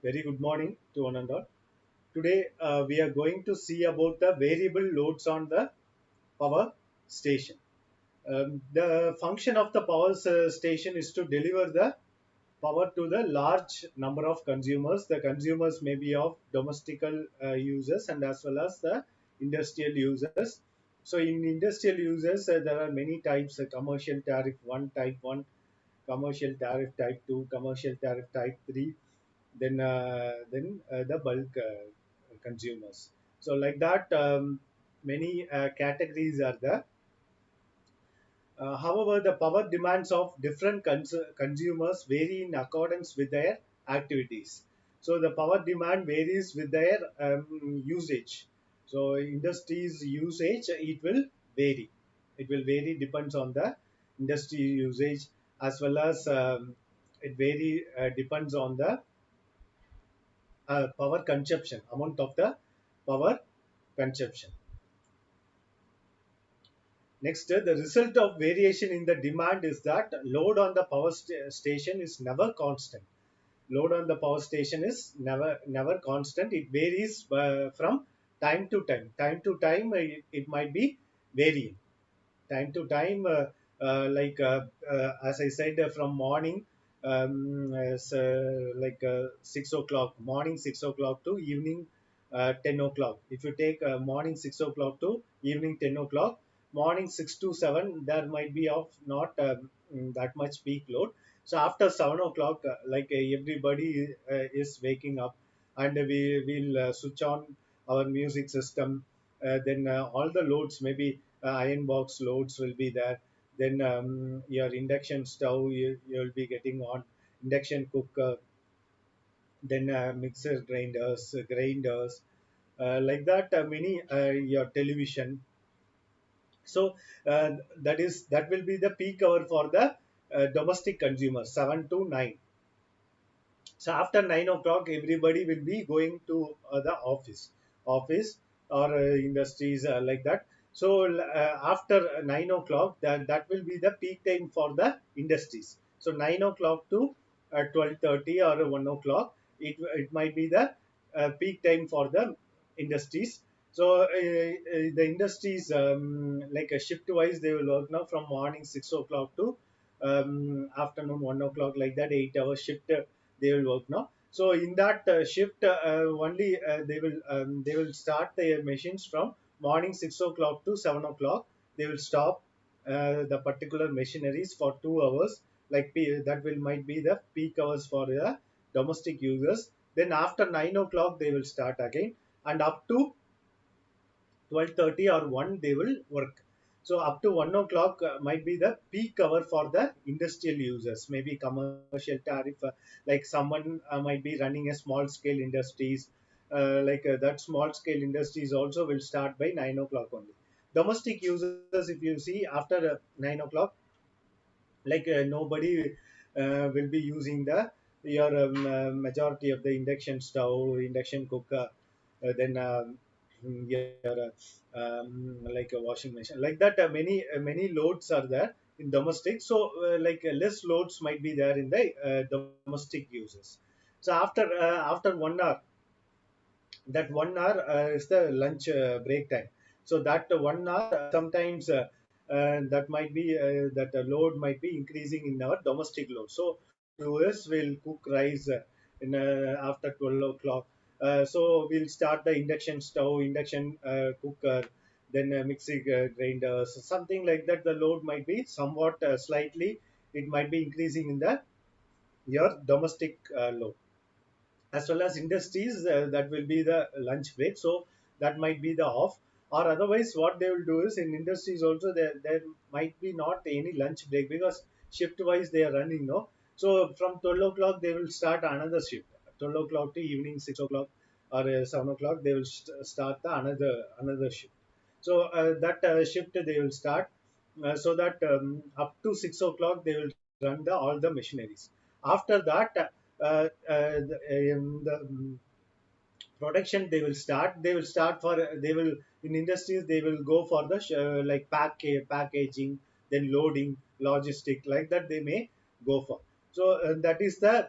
Very good morning to one and all. Today we are going to see about the variable loads on the power station. The function of the station is to deliver the power to the large number of consumers. The consumers may be of domestical users and as well as the industrial users. So in industrial users, there are many types: commercial tariff 1, type 1, commercial tariff type 2, commercial tariff type 3, then the bulk consumers. So like that, many categories are there. However, the power demands of different consumers vary in accordance with their activities. So the power demand varies with their usage. So industries usage, it will vary. It will vary depends on the industry usage, as well as it vary depends on the power consumption, amount of the power consumption. Next, the result of variation in the demand is that load on the station is never constant. Load on the power station is never constant. It varies from time to time. Time to time, it might be varying. Time to time, as I said, from morning, like 6 o'clock, morning 6 o'clock to evening 10 o'clock. If you take morning 6 o'clock to evening 10 o'clock, morning 6 to 7, there might be of not that much peak load. So after 7 o'clock, everybody is waking up, and we will switch on our music system. Then all the loads, maybe iron box loads will be there. Then your induction stove, you'll be getting on induction cooker, then mixer grinders, like that, many your television. So that will be the peak hour for the domestic consumers, 7 to 9. So after 9 o'clock, everybody will be going to the office or industries, like that. So after 9 o'clock, that will be the peak time for the industries. So 9 o'clock to 12:30 or 1 o'clock, it might be the peak time for the industries. So the industries, like a shift wise, they will work now from morning 6 o'clock to afternoon 1 o'clock, like that, 8 hour shift they will work now. So in that shift, only they will start their machines from morning 6 o'clock to 7 o'clock. They will stop the particular machineries for 2 hours. That will might be the peak hours for the domestic users. Then after 9 o'clock they will start again, and up to 12:30 or 1 they will work. So up to 1 o'clock might be the peak hour for the industrial users, maybe commercial tariff, like someone might be running a small scale industries, that small scale industries also will start by 9 o'clock only. Domestic users, if you see, after 9 o'clock, nobody will be using the your majority of the induction stove, induction cooker, then your like a washing machine, like that. Many loads are there in domestic. So less loads might be there in the domestic users. So after 1 hour, that 1 hour is the lunch break time. So that 1 hour, sometimes that might be that load might be increasing in our domestic load. So viewers will cook rice after 12 o'clock. So we'll start the induction stove, induction cooker, then mixing grinders, something like that. The load might be somewhat slightly, it might be increasing in the your domestic load. As well as industries, that will be the lunch break. So that might be the off. Or otherwise, what they will do is, in industries also, there might be not any lunch break, because shift wise they are running, no. So from 12 o'clock they will start another shift, 12 o'clock to evening 6 o'clock or 7 o'clock, they will start the another shift. So that shift they will start, so that up to 6 o'clock they will run all the machineries. After that, the production they will start for, they will, in industries they will go for the packaging, then loading, logistic, like that they may go for. So that is the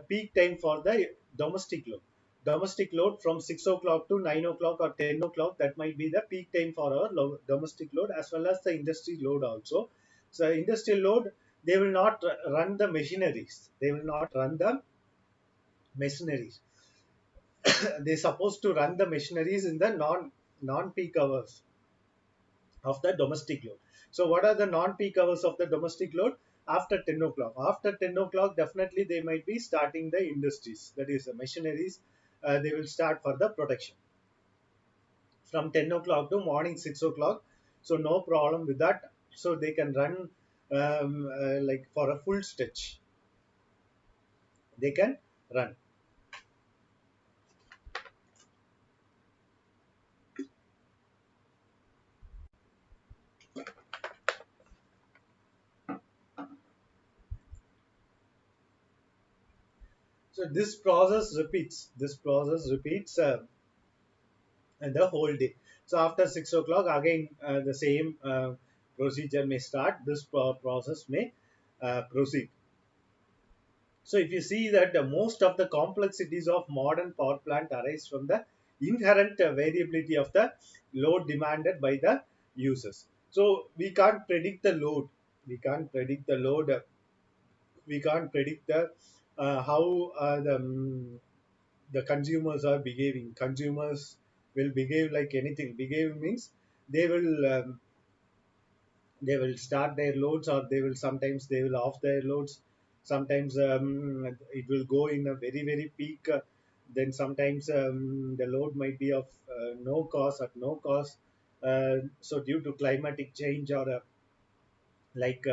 peak time for the domestic load. Domestic load from 6 o'clock to 9 o'clock or 10 o'clock, that might be the peak time for our domestic load, as well as the industry load also. So industrial load, they will not run the machineries. They will not run the machineries. They're supposed to run the machineries in the non-peak hours of the domestic load. So what are the non-peak hours of the domestic load? After 10 o'clock. After 10 o'clock, definitely they might be starting the industries. That is the machineries. They will start for the production from 10 o'clock to morning 6 o'clock. So no problem with that. So they can run like for a full stretch. They can run. So this process repeats. This process repeats the whole day. So after 6 o'clock, again the same procedure may start. This process may proceed. So if you see that most of the complexities of modern power plant arise from the inherent variability of the load demanded by the users. So we can't predict the load. We can't predict the load. We can't predict the how the consumers are behaving. Consumers will behave like anything. Behave means they will they will start their loads, or they will sometimes they will off their loads. Sometimes it will go in a very peak. Then sometimes the load might be of no cost at no cost. So due to climatic change, or like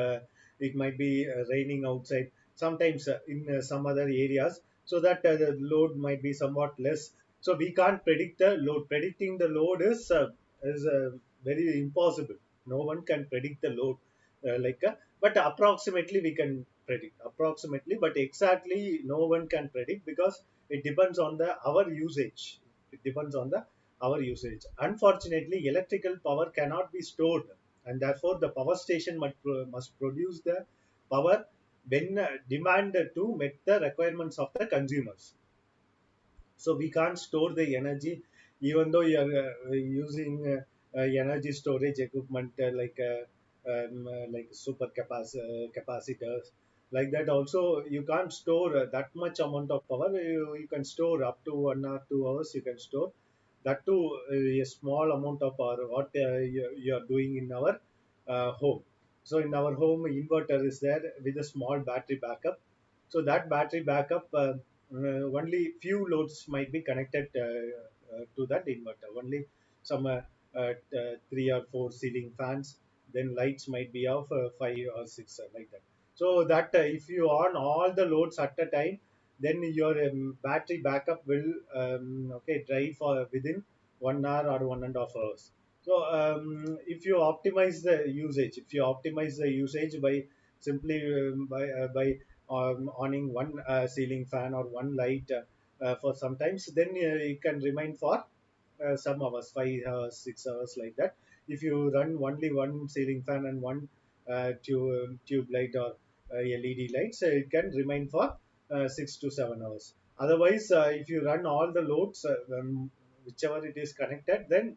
it might be raining outside sometimes in some other areas, so that the load might be somewhat less. So we can't predict the load. Predicting the load is very impossible. No one can predict the load, but approximately we can predict approximately, but exactly no one can predict, because it depends on the our usage. It depends on the our usage. Unfortunately, electrical power cannot be stored, and therefore the power station must produce the power when demanded to meet the requirements of the consumers. So we can't store the energy, even though you are using energy storage equipment like capacitors, like that. Also you can't store that much amount of power. You can store up to 1 or 2 hours. You can store that too, a small amount of power, what you are doing in our home. So in our home, inverter is there with a small battery backup. So that battery backup, only few loads might be connected to that inverter. Only some 3 or 4 ceiling fans. Then lights might be of 5 or 6, like that. So that if you on all the loads at a time, then your battery backup will drive for within 1 hour or 1.5 hours. So if you optimize the usage by simply by owning one ceiling fan or one light for sometimes, then it can remain for some hours, 5 hours, 6 hours, like that. If you run only one ceiling fan and one tube light or LED lights, it can remain for 6 to 7 hours. Otherwise, if you run all the loads, whichever it is connected, then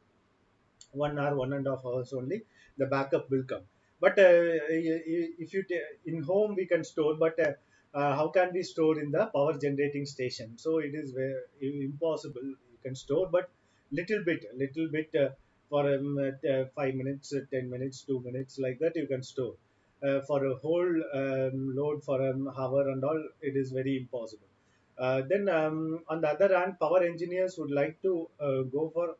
1 hour, 1.5 hours only, the backup will come. But if in home we can store, but how can we store in the power generating station? So it is impossible. You can store, but little bit for 5 minutes, 10 minutes, 2 minutes, like that you can store. For a whole load for an hour and all, it is very impossible. Then on the other hand, power engineers would like to go for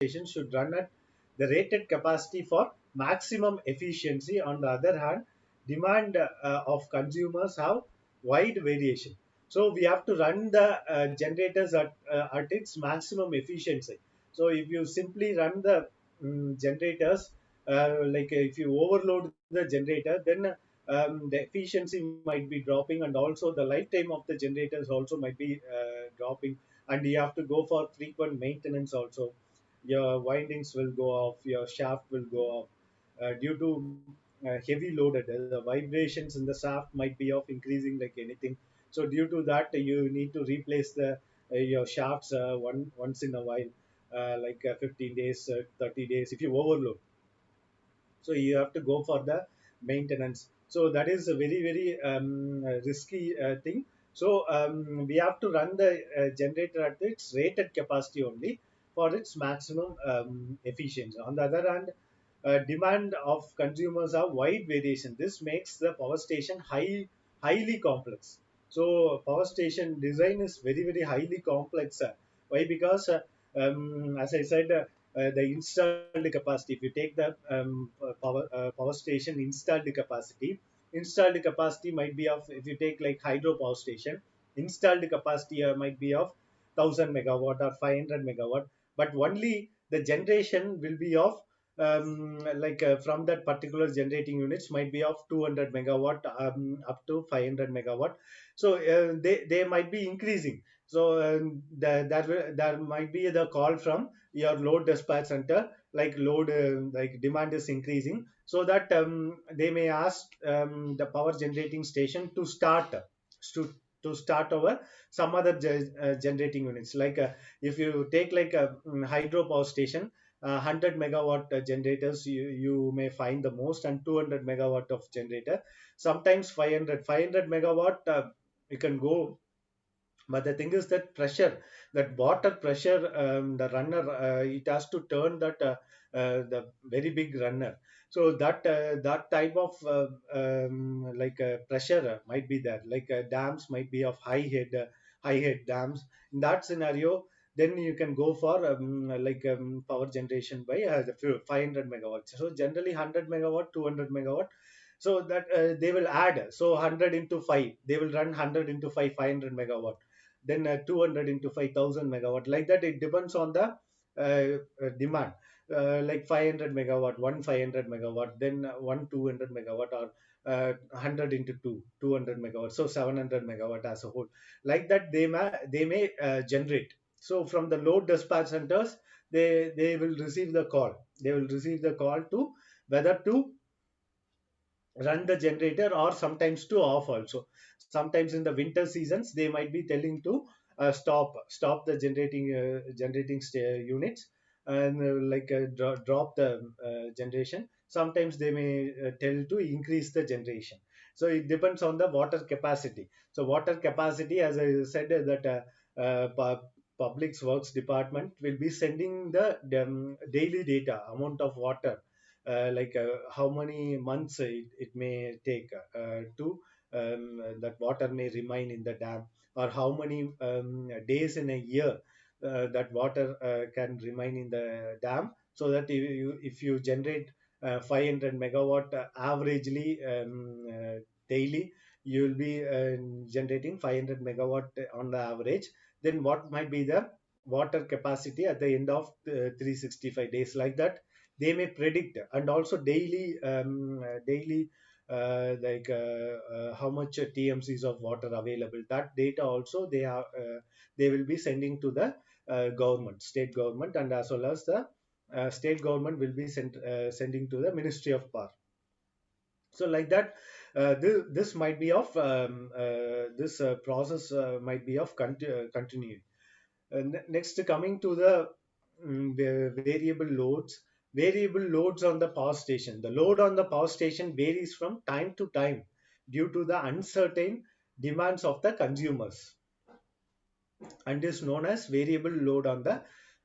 station should run at the rated capacity for maximum efficiency. On the other hand, demand of consumers have wide variation. So we have to run the generators at its maximum efficiency. So if you simply run the generators, like if you overload the generator, then the efficiency might be dropping, and also the lifetime of the generators also might be dropping, and you have to go for frequent maintenance also. Your windings will go off, your shaft will go off due to heavy loaded. The vibrations in the shaft might be of increasing like anything. So due to that, you need to replace the your shafts once in a while, like 15 days, 30 days. If you overload, so you have to go for the maintenance. So that is a very risky thing. So we have to run the generator at its rated capacity only for its maximum efficiency. On the other hand, demand of consumers are wide variation. This makes the power station highly complex. So power station design is very highly complex. Why? Because as I said, the installed capacity. If you take the power station installed capacity might be of, if you take like hydro power station, installed capacity might be of 1000 megawatt or 500 megawatt, but only the generation will be of from that particular generating units might be of 200 megawatt up to 500 megawatt. So they might be increasing. So there might be the call from your load dispatch center, like load like demand is increasing, so that they may ask the power generating station to, to start over some other generating units. Like if you take like a hydro power station, 100 megawatt generators you may find the most, and 200 megawatt of generator, sometimes 500 megawatt you can go. But the thing is that pressure, that water pressure, the runner, it has to turn that the very big runner. So that type of pressure might be there. Like dams might be of high head dams. In that scenario, then you can go for power generation by the 500 megawatts. So generally 100 megawatt, 200 megawatt. So that they will add, so 100 into 5, they will run 100 into 5, 500 megawatt. Then 200 into 5000 megawatt, like that. It depends on the demand. Like 500 megawatt, one 500 megawatt, then one 200 megawatt, or 100 into 2, 200 megawatt, so 700 megawatt as a whole. Like that, they may generate. So from the load dispatch centers, they will receive the call. They will receive the call to whether to run the generator, or sometimes to off also. Sometimes in the winter seasons, they might be telling to stop the units, and drop the generation. Sometimes they may tell to increase the generation. So it depends on the water capacity. So water capacity, as I said, that public works department will be sending the daily data amount of water, how many months it may take to that water may remain in the dam, or how many days in a year that water can remain in the dam. So that if you generate 500 megawatt averagely daily, you will be generating 500 megawatt on the average. Then what might be the water capacity at the end of 365 days, like that they may predict. And also daily how much TMCs of water available, that data also they will be sending to the government, state government, and as well as the state government will be sending to the Ministry of Power. So like that, this might be of this process might be of continuing. Next, coming to the variable loads. Variable loads on the power station. The load on the power station varies from time to time due to the uncertain demands of the consumers, and is known as variable load on the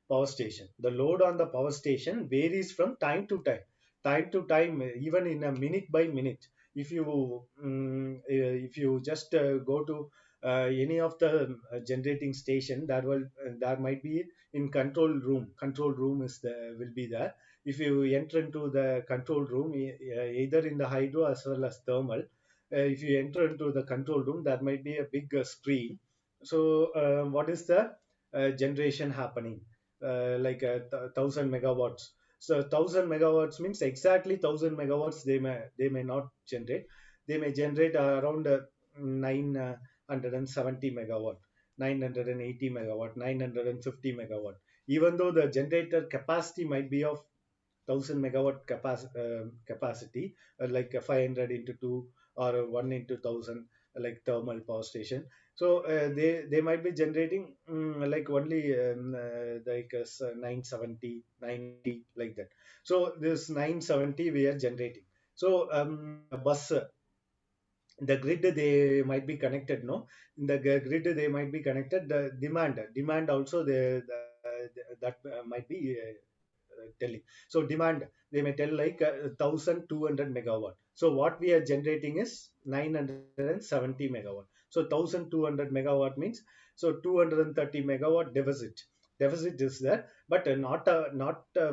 power station. The load on the power station varies from time to time, even in a minute by minute. If you just go to any of the generating station, there might be in control room. Control room will be there. If you enter into the control room, either in the hydro as well as thermal, if you enter into the control room, there might be a big screen. So what is the generation happening? Thousand megawatts. So 1000 megawatts means exactly 1000 megawatts they may not generate. They may generate around 970 megawatt, 980 megawatt, 950 megawatt. Even though the generator capacity might be of 1000 megawatt capacity, like 500 into 2 or 1 into 1000, like thermal power station. So they might be generating like only 970, 90, like that. So this 970 we are generating. So bus, the grid they might be connected, no, in the grid they might be connected. The demand also that might be telling. So demand, they may tell like 1200 megawatt. So what we are generating is 970 megawatt. So 1200 megawatt means, so 230 megawatt deficit is there, but not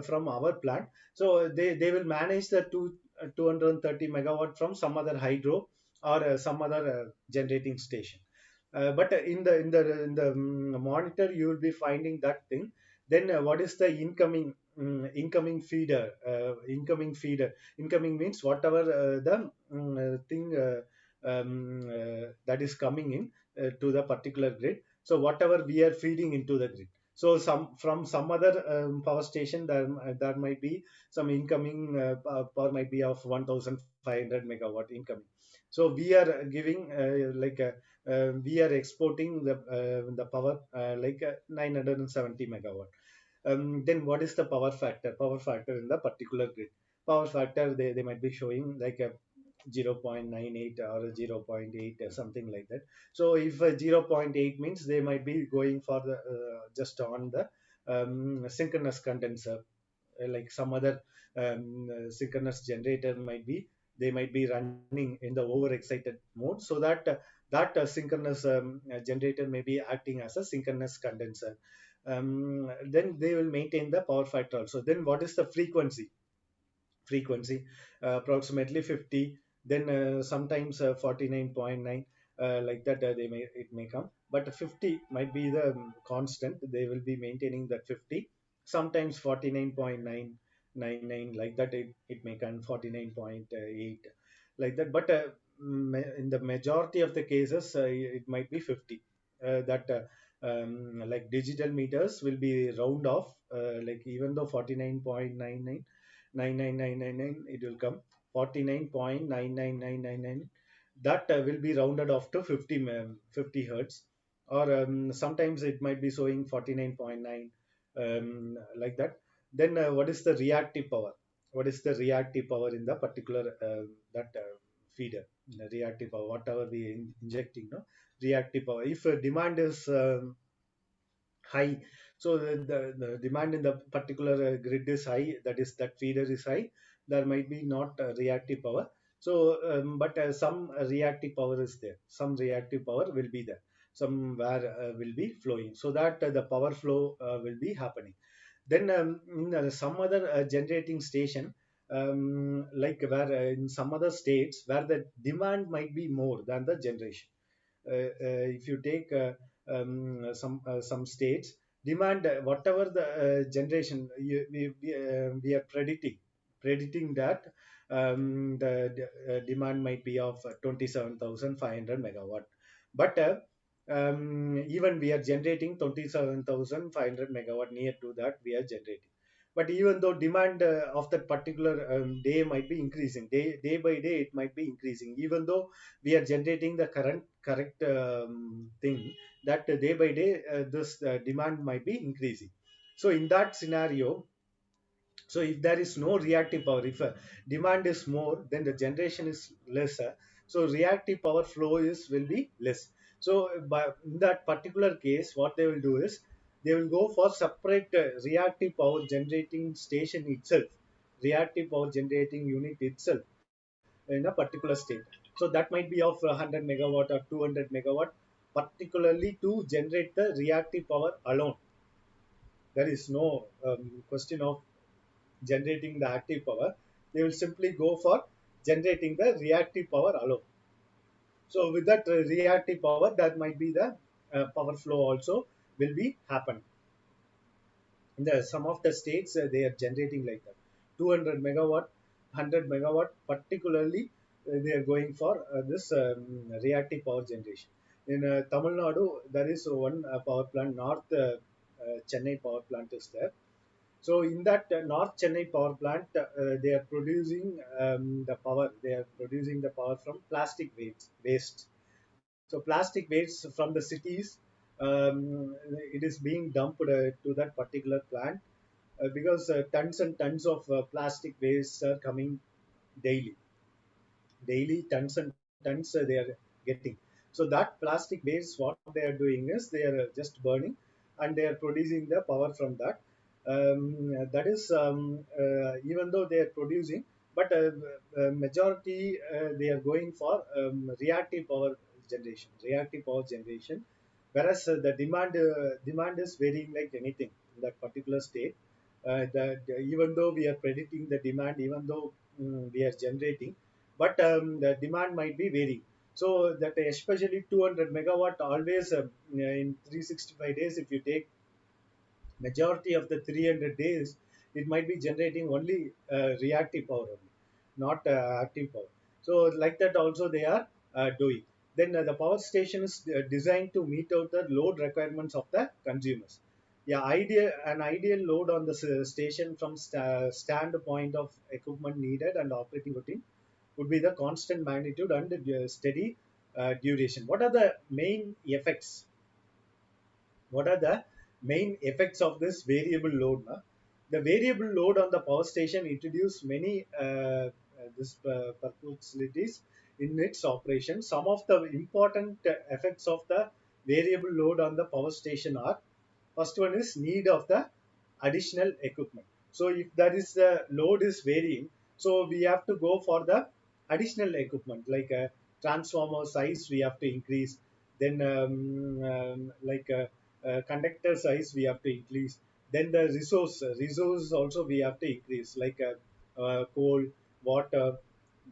from our plant. So they will manage the 230 megawatt from some other hydro or some other generating station. But in the monitor you will be finding that thing. Then what is the incoming feeder? Incoming means whatever the thing that is coming in to the particular grid. So whatever we are feeding into the grid. So some from some other power station, there might be some incoming power might be of 1500 megawatt incoming. So we are giving we are exporting the power like 970 megawatt. Then what is the power factor? Power factor in the particular grid. Power factor, they might be showing like a 0.98 or 0.8 or something like that. So if 0.8 means, they might be going for the just on the synchronous condenser, like some other synchronous generator might be, they might be running in the overexcited mode, so that that synchronous generator may be acting as a synchronous condenser. Then they will maintain the power factor also. Then what is the frequency? Approximately 50, then sometimes 49.9, like that it may come, but 50 might be the constant, they will be maintaining that 50. Sometimes 49.999, like that it may come 49.8, like that. But in the majority of the cases it might be 50. That like digital meters will be round off, like even though 49.99, 99999, it will come 49.99999, that will be rounded off to 50 hertz. Or sometimes it might be showing 49.9, like that. Then what is the reactive power? What is the reactive power in the particular that feeder? The reactive power, whatever we injecting, no, reactive power. If demand is high, so the demand in the particular grid is high, that is that feeder is high, there might be not reactive power. So but some reactive power is there, some reactive power will be there, somewhere will be flowing, so that the power flow will be happening. Then in some other generating station, like where in some other states where the demand might be more than the generation. If you take some states, demand whatever the generation we are predicting that the demand might be of 27,500 megawatt. But even we are generating 27,500 megawatt, near to that we are generating. But even though demand of that particular day might be increasing, day by day it might be increasing, even though we are generating the current correct thing, that day by day this demand might be increasing. So in that scenario, so if there is no reactive power, if demand is more, then the generation is lesser. So reactive power flow is will be less. So in that particular case, what they will do is, they will go for separate reactive power generating station itself, reactive power generating unit itself in a particular state. So that might be of 100 megawatt or 200 megawatt, particularly to generate the reactive power alone. There is no question of generating the active power. They will simply go for generating the reactive power alone. So with that reactive power, that might be the power flow also will be happen. In the some of the states, they are generating like that, 200 megawatt, 100 megawatt, particularly they are going for this reactive power generation. In Tamil Nadu, there is one power plant, north Chennai power plant is there. So in that North Chennai power plant, they are producing the power. They are producing the power from plastic waste. So plastic waste from the cities, it is being dumped to that particular plant because tons and tons of plastic waste are coming daily. Daily tons and tons they are getting. So that plastic waste, what they are doing is they are just burning, and they are producing the power from that. That is even though they are producing, but majority they are going for reactive power generation, whereas the demand is varying like anything in that particular state. Even though we are predicting the demand, even though we are generating, but the demand might be varying. So that especially 200 megawatt always in 365 days, if you take majority of the 300 days, it might be generating only reactive power only, not active power. So like that also they are doing. Then the power station is designed to meet out the load requirements of the consumers. Yeah, an ideal load on the station from standpoint of equipment needed and operating routine would be the constant magnitude and steady duration. What are the main effects of this variable load? Na? The variable load on the power station introduce many perplexities in its operation. Some of the important effects of the variable load on the power station are: first one is need of the additional equipment. So if that is the load is varying, so we have to go for the additional equipment like a transformer size we have to increase. Then conductor size we have to increase. Then the resource also we have to increase, like coal, water,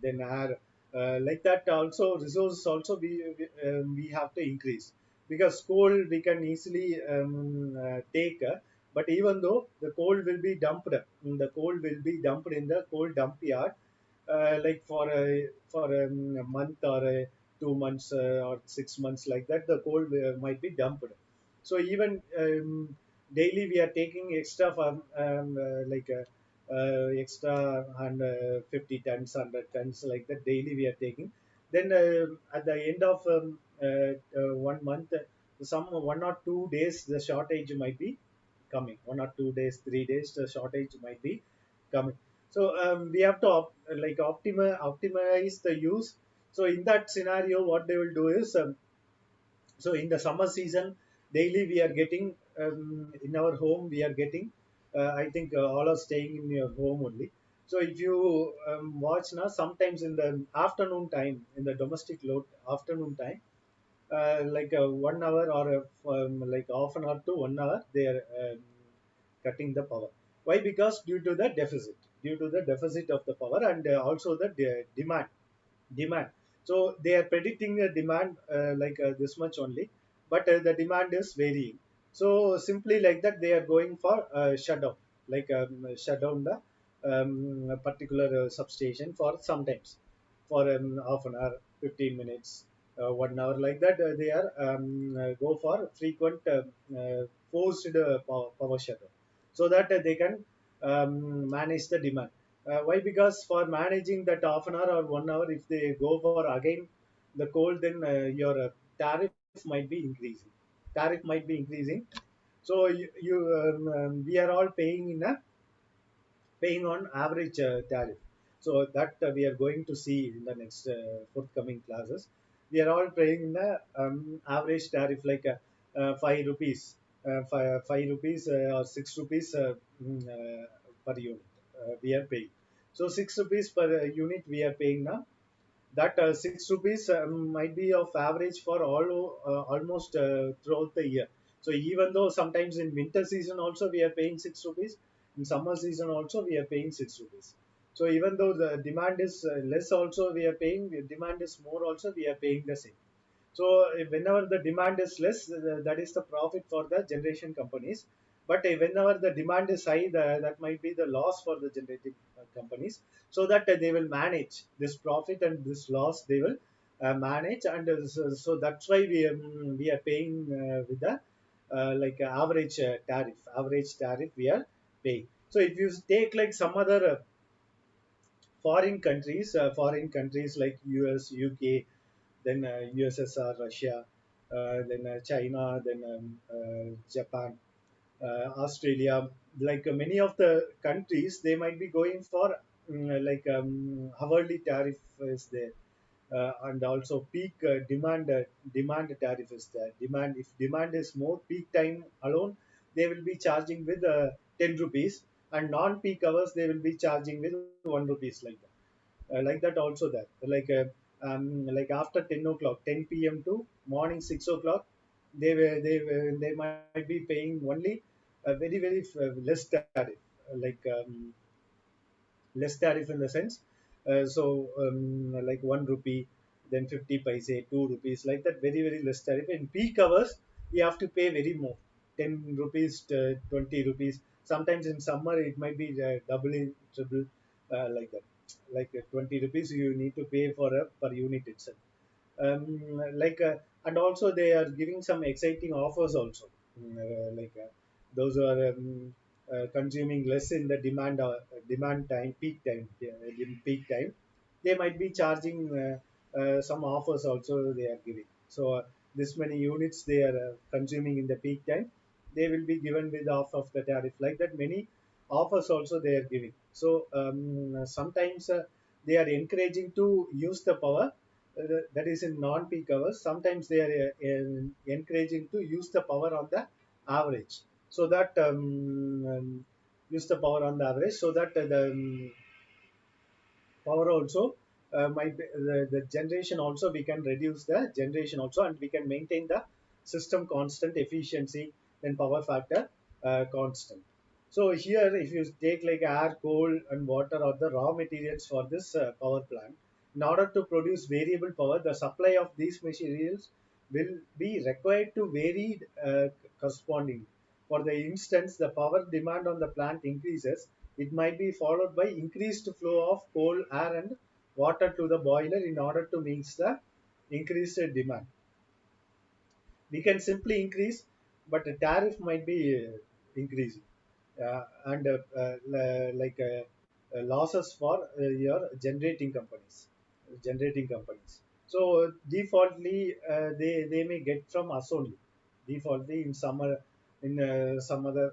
then air, like that also resources also we have to increase, because coal we can easily take, but even though the coal will be dumped in the coal dump yard, like for a month or 2 months or 6 months, like that the coal might be dumped. So even daily we are taking extra from extra 150 tons, 100 tons, like that daily we are taking. Then at the end of 1 month, some 1 or 2 days the shortage might be coming. 1 or 2 days, 3 days the shortage might be coming. So we have to optimize the use. So in that scenario what they will do is, so in the summer season, daily we are getting, in our home we are getting, I think all are staying in your home only. So if you watch now, sometimes in the afternoon time, in the domestic load afternoon time, like 1 hour or like half an hour to 1 hour, they are cutting the power. Why? Because due to the deficit of the power, and also the demand. So they are predicting a demand like this much only, but the demand is varying. So simply like that, they are going for shutdown, like shut down the a particular substation for sometimes for half an hour, 15 minutes, 1 hour, like that. They are go for frequent forced power shutdown, so that they can manage the demand. Why? Because for managing that half an hour or 1 hour, if they go for again the coal, then your tariff might be increasing. Tariff might be increasing. So we are all paying on average tariff. So that we are going to see in the next forthcoming classes. We are all paying the average tariff, like 5 rupees, 5 rupees or 6 rupees per unit. We are paying. So 6 rupees per unit we are paying now. That 6 rupees might be of average for almost throughout the year. So even though sometimes in winter season also we are paying 6 rupees, in summer season also we are paying 6 rupees. So even though the demand is less also we are paying, the demand is more also we are paying the same. So whenever the demand is less, that is the profit for the generation companies. But whenever the demand is high, that might be the loss for the generating companies. So that they will manage this profit and this loss. They will manage, and so that's why we are paying with the like average tariff. Average tariff we are paying. So if you take like some other foreign countries like US, UK, then USSR, Russia, then China, then Japan, Australia, like many of the countries, they might be going for like hourly tariff is there, and also peak demand tariff is there. Demand, if demand is more, peak time alone they will be charging with 10 rupees, and non-peak hours they will be charging with 1 rupees, like that also that like after 10 o'clock, 10 p.m. to morning 6 o'clock, they might be paying only a very less tariff, like less tariff in the sense, like 1 rupee, then 50 paise, 2 rupees, like that, very less tariff. In peak hours you have to pay very more, 10 rupees to 20 rupees. Sometimes in summer it might be doubling triple, like that, like 20 rupees you need to pay for a per unit itself. Like and also they are giving some exciting offers also. Those who are consuming less in the demand time, peak time, in peak time, they might be charging some offers also they are giving. So this many units they are consuming in the peak time, they will be given with off of the tariff, like that many offers also they are giving. So sometimes they are encouraging to use the power that is in non-peak hours. Sometimes they are encouraging to use the power on the average, so that use the power on the average, so that the power also might be, the generation also, we can reduce the generation also, and we can maintain the system constant efficiency and power factor constant. So here if you take like air, coal and water are the raw materials for this power plant. In order to produce variable power, the supply of these materials will be required to vary correspondingly. For the instance, the power demand on the plant increases, it might be followed by increased flow of coal, air, and water to the boiler in order to meet the increased demand. We can simply increase, but the tariff might be increasing, and losses for your generating companies. So defaultly they may get from us only. Defaultly in summer, in some other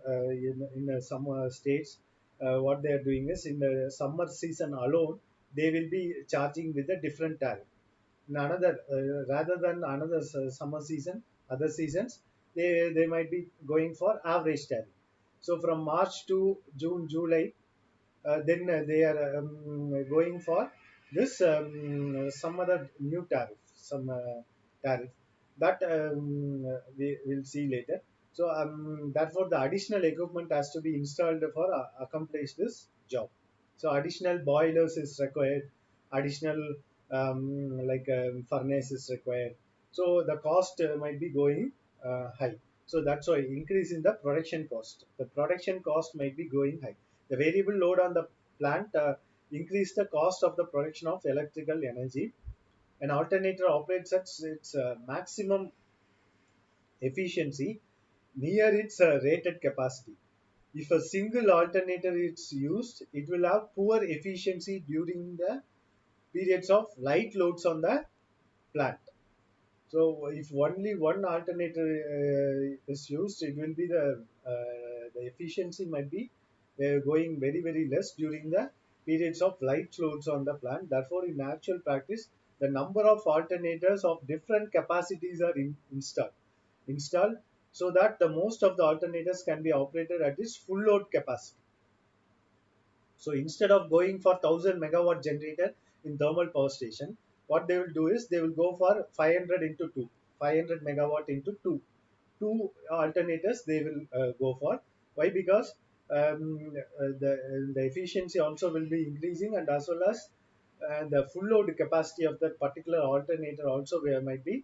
in some states, what they are doing is in the summer season alone they will be charging with a different tariff. In another rather than another summer season, other seasons, they might be going for average tariff. So from March to June, July, then they are going for this some other new tariff, some tariff that we will see later. So therefore the additional equipment has to be installed for accomplish this job. So additional boilers is required, additional furnace is required. So the cost might be going high. So that's why increase in the production cost. The production cost might be going high. The variable load on the plant increase the cost of the production of electrical energy. An alternator operates at its maximum efficiency near its rated capacity. If a single alternator is used, it will have poor efficiency during the periods of light loads on the plant. So if only one alternator is used, it will be the efficiency might be going very less during the periods of light loads on the plant. Therefore, in actual practice, the number of alternators of different capacities are installed so that the most of the alternators can be operated at its full load capacity. So instead of going for 1,000 megawatt generator in thermal power station, what they will do is they will go for 500 into 2, 500 megawatt into 2. Two alternators they will go for. Why? Because the efficiency also will be increasing, and as well as the full load capacity of that particular alternator also where might be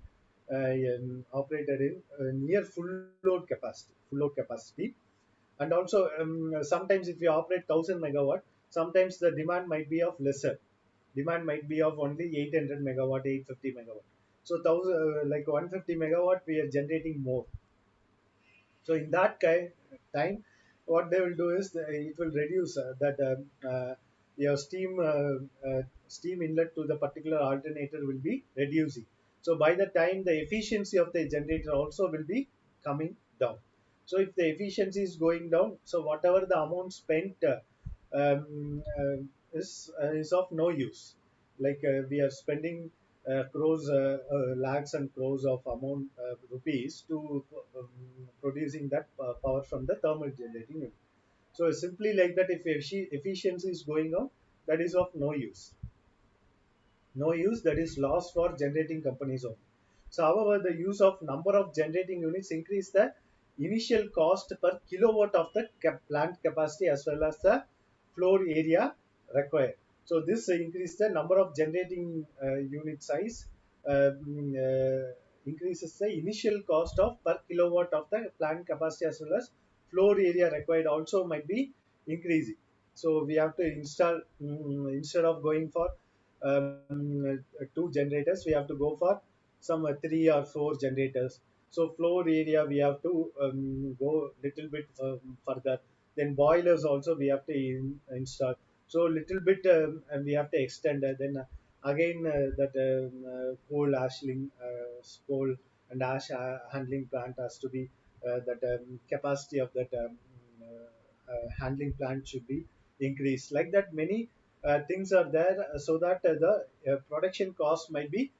operated in near full load capacity. And also sometimes if you operate 1,000 megawatt, sometimes the demand might be of lesser, demand might be of only 800 megawatt, 850 megawatt. So 1000 like 150 megawatt we are generating more. So in that time what they will do is it will reduce that your steam inlet to the particular alternator will be reducing. So by the time the efficiency of the generator also will be coming down. So if the efficiency is going down, so whatever the amount spent is of no use. Like we are spending lakhs and crores of amount rupees to producing that power from the thermal generating unit. So simply like that, if efficiency is going on, that is of no use, that is loss for generating companies only. So however, the use of number of generating units increase the initial cost per kilowatt of the plant capacity as well as the floor area required. So this increase the number of generating unit size, increases the initial cost of per kilowatt of the plant capacity as well as floor area required also might be increasing. So we have to install, instead of going for two generators, we have to go for some three or four generators. So floor area we have to go little bit further. Then boilers also we have to install. So little bit and we have to extend. Then again that coal and ash handling plant has to be that capacity of that handling plant should be increased. Like that, many things are there so that the production cost might be